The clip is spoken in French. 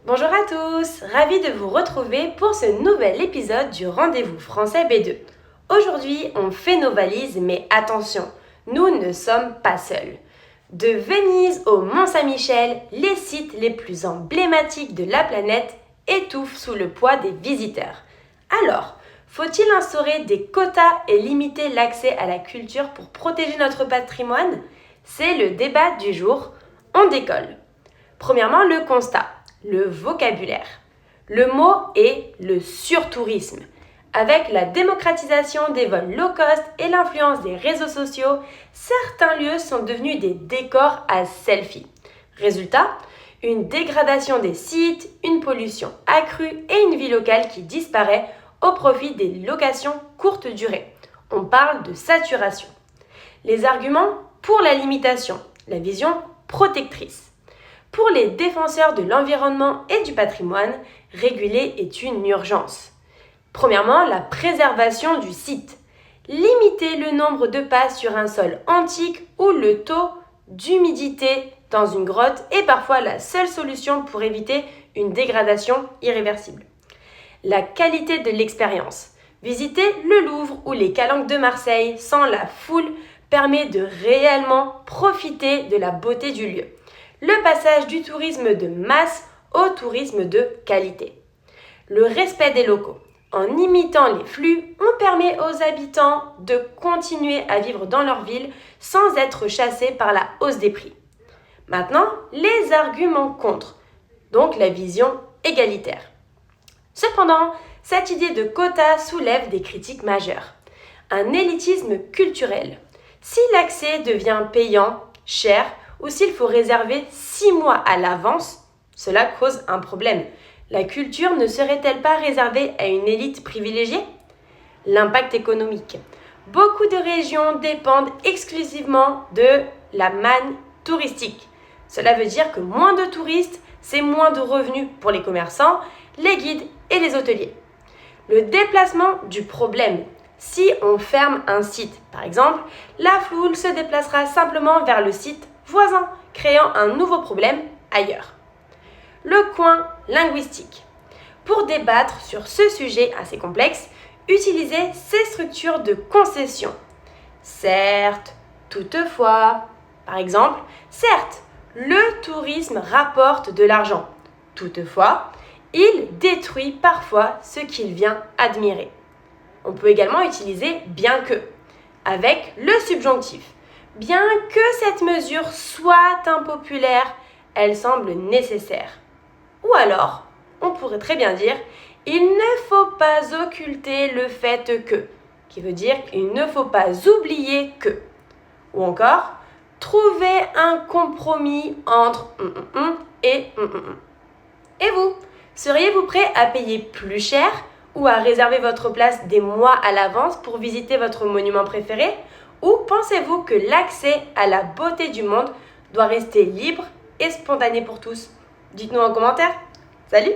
Bonjour à tous, ravie de vous retrouver pour ce nouvel épisode du Rendez-vous Français B2. Aujourd'hui, on fait nos valises, mais attention, nous ne sommes pas seuls. De Venise au Mont-Saint-Michel, les sites les plus emblématiques de la planète étouffent sous le poids des visiteurs. Alors, faut-il instaurer des quotas et limiter l'accès à la culture pour protéger notre patrimoine? C'est le débat du jour. On décolle. Premièrement, le constat, le vocabulaire. Le mot est le surtourisme. Avec la démocratisation des vols low cost et l'influence des réseaux sociaux, certains lieux sont devenus des décors à selfie. Résultat, une dégradation des sites, une pollution accrue et une vie locale qui disparaît au profit des locations courte durée. On parle de saturation. Les arguments pour la limitation, la vision protectrice. Pour les défenseurs de l'environnement et du patrimoine, réguler est une urgence. Premièrement, la préservation du site. Limiter le nombre de pas sur un sol antique ou le taux d'humidité dans une grotte est parfois la seule solution pour éviter une dégradation irréversible. La qualité de l'expérience. Visiter le Louvre ou les Calanques de Marseille sans la foule permet de réellement profiter de la beauté du lieu. Le passage du tourisme de masse au tourisme de qualité. Le respect des locaux. En imitant les flux, on permet aux habitants de continuer à vivre dans leur ville sans être chassés par la hausse des prix. Maintenant, les arguments contre, donc la vision égalitaire. Cependant, cette idée de quota soulève des critiques majeures. Un élitisme culturel. Si l'accès devient payant, cher, ou s'il faut réserver 6 mois à l'avance, cela cause un problème. La culture ne serait-elle pas réservée à une élite privilégiée? L'impact économique. Beaucoup de régions dépendent exclusivement de la manne touristique. Cela veut dire que moins de touristes, c'est moins de revenus pour les commerçants, les guides et les hôteliers. Le déplacement du problème. Si on ferme un site, par exemple, la foule se déplacera simplement vers le site voisin, créant un nouveau problème ailleurs. Le coin linguistique. Pour débattre sur ce sujet assez complexe, utilisez ces structures de concession. Certes, toutefois. Par exemple, certes, le tourisme rapporte de l'argent. Toutefois, il détruit parfois ce qu'il vient admirer. On peut également utiliser bien que, avec le subjonctif. Bien que cette mesure soit impopulaire, elle semble nécessaire. Ou alors, on pourrait très bien dire « il ne faut pas occulter le fait que », qui veut dire « il ne faut pas oublier que ». Ou encore « trouver un compromis entre et ». Et vous, seriez-vous prêt à payer plus cher ou à réserver votre place des mois à l'avance pour visiter votre monument préféré? Ou pensez-vous que l'accès à la beauté du monde doit rester libre et spontané pour tous? Dites-nous en commentaire. Salut!